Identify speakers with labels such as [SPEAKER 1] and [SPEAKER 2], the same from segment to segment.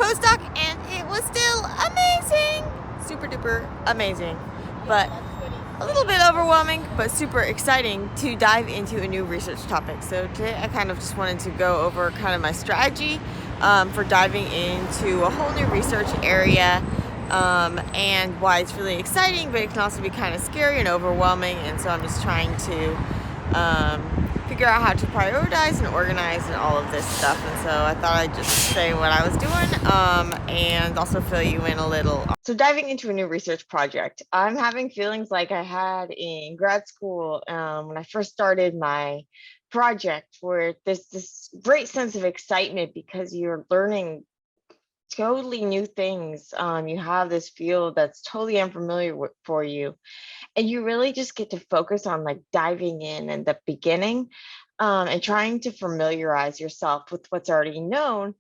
[SPEAKER 1] postdoc, and it was still amazing, super duper amazing, but a little bit overwhelming, but super exciting to dive into a new research topic. So today I kind of just wanted to go over kind of my strategy for diving into a whole new research area, and why it's really exciting, but it can also be kind of scary and overwhelming. And so I'm just trying to figure out how to prioritize and organize and all of this stuff. And so I thought I'd just say what I was doing, and also fill you in a little. So diving into a new research project, I'm having feelings like I had in grad school when I first started my project, where there's this great sense of excitement because you're learning totally new things. You have this field that's totally unfamiliar for you, and you really just get to focus on like diving in the beginning, and trying to familiarize yourself with what's already known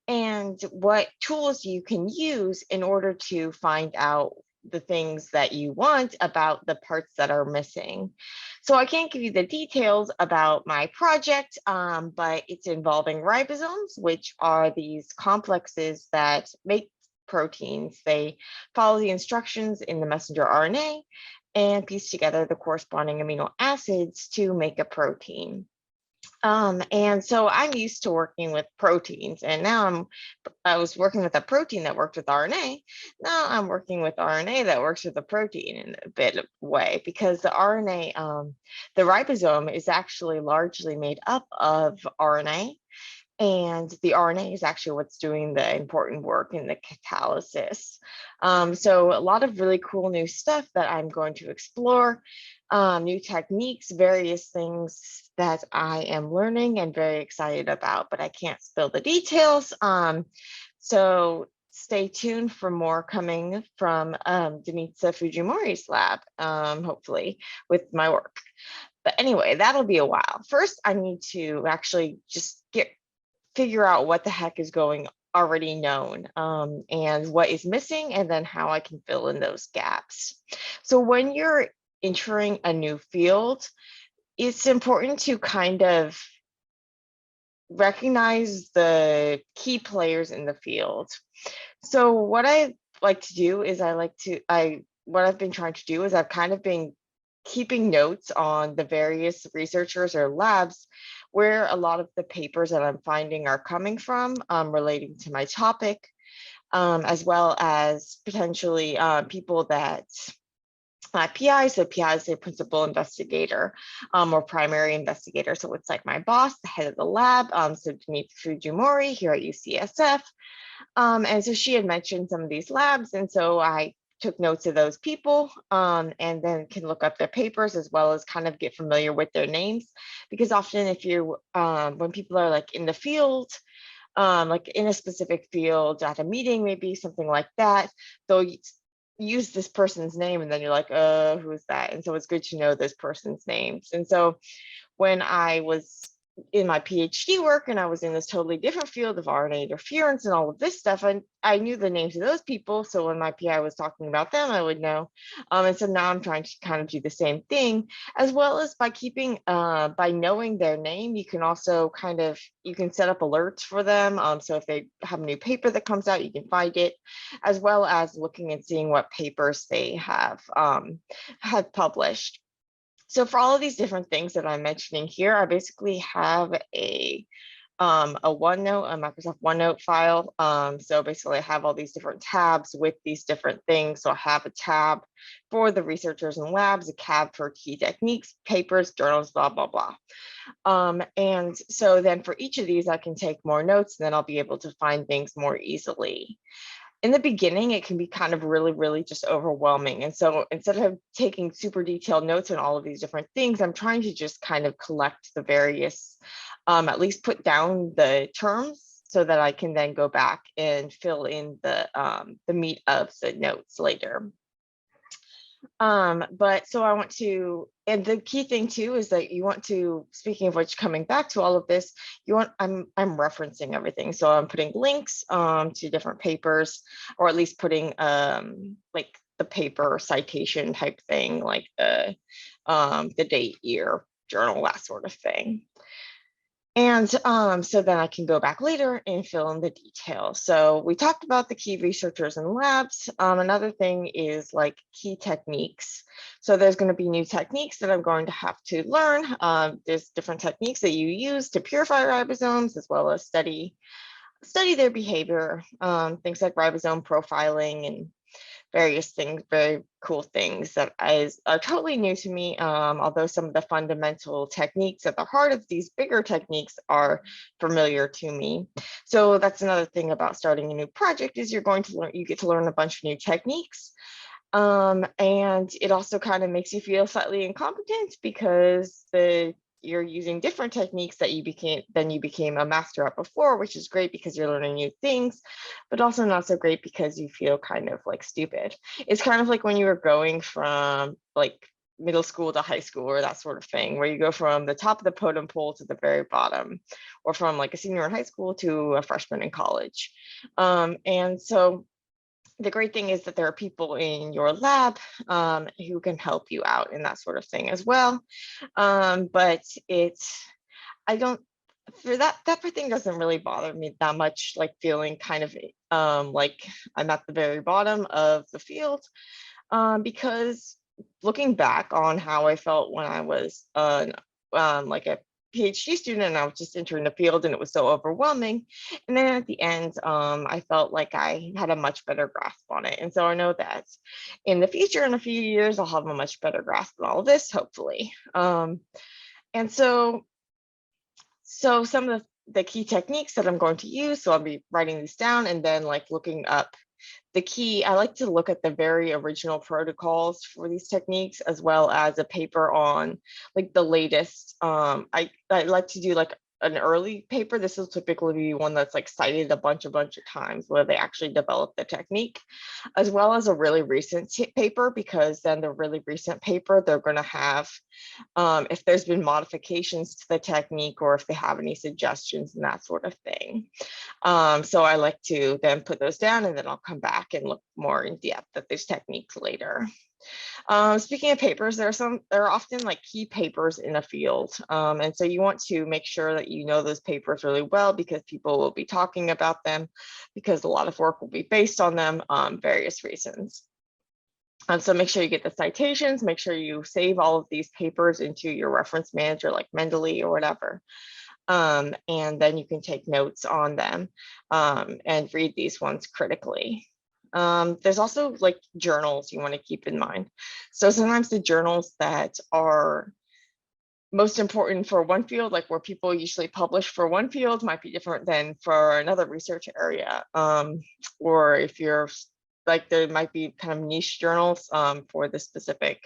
[SPEAKER 1] and what tools you can use in order to find out the things that you want about the parts that are missing. So I can't give you the details about my project, but it's involving ribosomes, which are these complexes that make proteins. They follow the instructions in the messenger RNA and piece together the corresponding amino acids to make a protein. And so I'm used to working with proteins, and now I was working with a protein that worked with RNA. Now I'm working with RNA that works with a protein in a bit of way, because the RNA, the ribosome is actually largely made up of RNA, and the RNA is actually what's doing the important work in the catalysis. So a lot of really cool new stuff that I'm going to explore, new techniques, various things that I am learning and very excited about, but I can't spill the details. So stay tuned for more coming from Dimitsa Fujimori's lab, hopefully, with my work. But anyway, that'll be a while. First, I need to actually just figure out what the heck is going already known, and what is missing, and then how I can fill in those gaps. So when you're entering a new field, it's important to kind of recognize the key players in the field. So what I like to do is what I've been trying to do is I've kind of been keeping notes on the various researchers or labs where a lot of the papers that I'm finding are coming from, relating to my topic, as well as potentially people that my PI, so PI is a principal investigator, or primary investigator. So it's like my boss, the head of the lab, so Dimitri Fujimori here at UCSF. And so she had mentioned some of these labs, and so I took notes of those people, and then can look up their papers as well as kind of get familiar with their names, because often if you when people are like in the field, like in a specific field at a meeting, maybe something like that, they'll use this person's name, and then you're like, who is that? And so it's good to know this person's names. And so when I was in my PhD work and I was in this totally different field of RNA interference and all of this stuff, and I knew the names of those people. So when my PI was talking about them, I would know. And so now I'm trying to kind of do the same thing, as well as by by knowing their name, you can also you can set up alerts for them. So if they have a new paper that comes out, you can find it, as well as looking and seeing what papers they have published. So for all of these different things that I'm mentioning here, I basically have a OneNote, a Microsoft OneNote file. So basically I have all these different tabs with these different things. So I have a tab for the researchers and labs, a tab for key techniques, papers, journals, blah, blah, blah. And so then for each of these, I can take more notes, and then I'll be able to find things more easily. In the beginning, it can be kind of really just overwhelming. And so instead of taking super detailed notes on all of these different things, I'm trying to just kind of collect the various, at least put down the terms, so that I can then go back and fill in the meat of the notes later. But so I want to, and the key thing too is that you want to, speaking of which, coming back to all of this, I'm referencing everything. So I'm putting links to different papers, or at least putting like the paper citation type thing, like the date, year, journal, that sort of thing. And so then I can go back later and fill in the details. So we talked about the key researchers and labs. Another thing is like key techniques. So there's going to be new techniques that I'm going to have to learn. There's different techniques that you use to purify ribosomes as well as study their behavior, things like ribosome profiling and various things, very cool things that are totally new to me, although some of the fundamental techniques at the heart of these bigger techniques are familiar to me. So that's another thing about starting a new project is you get to learn a bunch of new techniques. And it also kind of makes you feel slightly incompetent because you're using different techniques that you became a master at before, which is great because you're learning new things, but also not so great because you feel kind of like stupid. It's kind of like when you were going from like middle school to high school or that sort of thing, where you go from the top of the totem pole to the very bottom, or from like a senior in high school to a freshman in college. And so the great thing is that there are people in your lab who can help you out in that sort of thing as well. But I don't, for that thing doesn't really bother me that much, like feeling kind of like I'm at the very bottom of the field, because looking back on how I felt when I was like a PhD student and I was just entering the field and it was so overwhelming. And then at the end, I felt like I had a much better grasp on it. And so I know that in the future, in a few years, I'll have a much better grasp on all of this, hopefully. And so some of the key techniques that I'm going to use, so I'll be writing these down and then like looking up I like to look at the very original protocols for these techniques, as well as a paper on like the latest. I like to do like an early paper. This will typically be one that's like cited a bunch of times where they actually developed the technique, as well as a really recent paper, because then the really recent paper, they're going to have if there's been modifications to the technique or if they have any suggestions and that sort of thing. So I like to then put those down and then I'll come back and look more in depth at these techniques later. Speaking of papers, there are often like key papers in a field. And so you want to make sure that you know those papers really well because people will be talking about them, because a lot of work will be based on them, various reasons. So make sure you get the citations, make sure you save all of these papers into your reference manager like Mendeley or whatever. And then you can take notes on them and read these ones critically. There's also like journals you want to keep in mind. So sometimes the journals that are most important for one field, like where people usually publish for one field, might be different than for another research area. Or if you're like, there might be kind of niche journals for the specific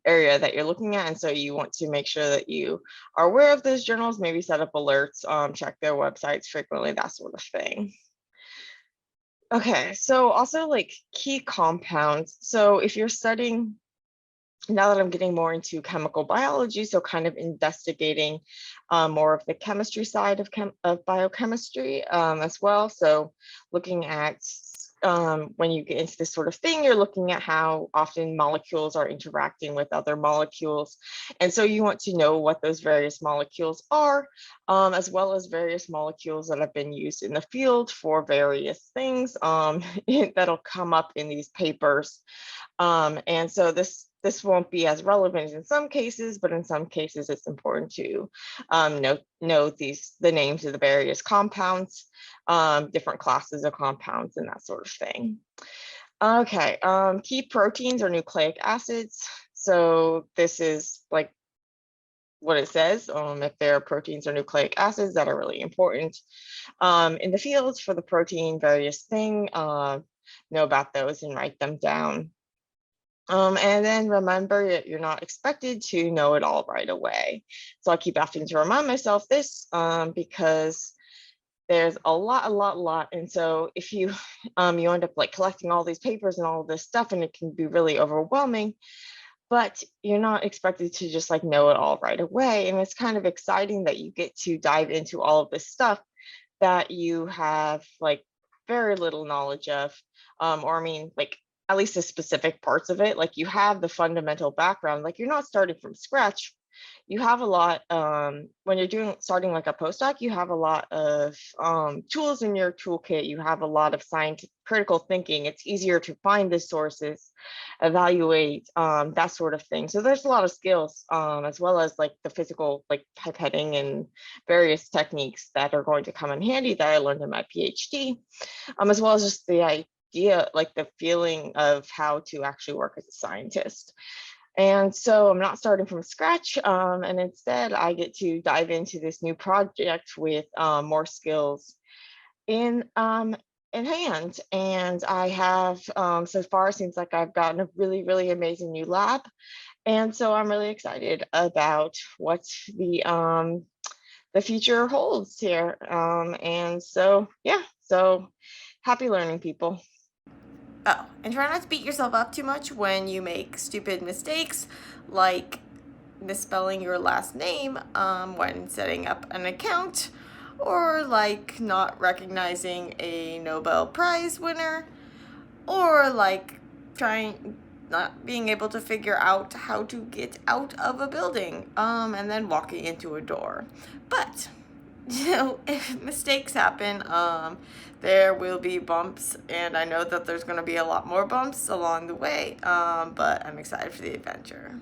[SPEAKER 1] area that you're looking at. And so you want to make sure that you are aware of those journals, maybe set up alerts, check their websites frequently, that sort of thing. Okay, so also like key compounds. So if you're studying, now that I'm getting more into chemical biology, so kind of investigating more of the chemistry side of biochemistry as well. So looking at when you get into this sort of thing, you're looking at how often molecules are interacting with other molecules. And so you want to know what those various molecules are, as well as various molecules that have been used in the field for various things that'll come up in these papers. And so this won't be as relevant in some cases, but in some cases it's important to know the names of the various compounds, different classes of compounds and that sort of thing. Okay, key proteins or nucleic acids. So this is like what it says, if there are proteins or nucleic acids that are really important in the field for the protein, various thing, know about those and write them down. And then remember that you're not expected to know it all right away. So I keep having to remind myself this because there's a lot. And so if you you end up like collecting all these papers and all of this stuff, and it can be really overwhelming, but you're not expected to just like know it all right away. And it's kind of exciting that you get to dive into all of this stuff that you have like very little knowledge of, or I mean, like at least the specific parts of it. Like you have the fundamental background, like you're not starting from scratch, you have a lot, when you're starting like a postdoc, you have a lot of tools in your toolkit. You have a lot of scientific critical thinking. It's easier to find the sources, evaluate, that sort of thing. So there's a lot of skills, as well as like the physical, like pipetting and various techniques that are going to come in handy that I learned in my PhD, as well as just the idea, like the feeling of how to actually work as a scientist. And so I'm not starting from scratch, and instead I get to dive into this new project with more skills in hand. And I have, so far, seems like I've gotten a really, really amazing new lab. And so I'm really excited about what the future holds here. And so, yeah, so happy learning, people. Oh, and try not to beat yourself up too much when you make stupid mistakes, like misspelling your last name when setting up an account, or like not recognizing a Nobel Prize winner, or like not being able to figure out how to get out of a building and then walking into a door. But if mistakes happen, there will be bumps, and I know that there's going to be a lot more bumps along the way, but I'm excited for the adventure.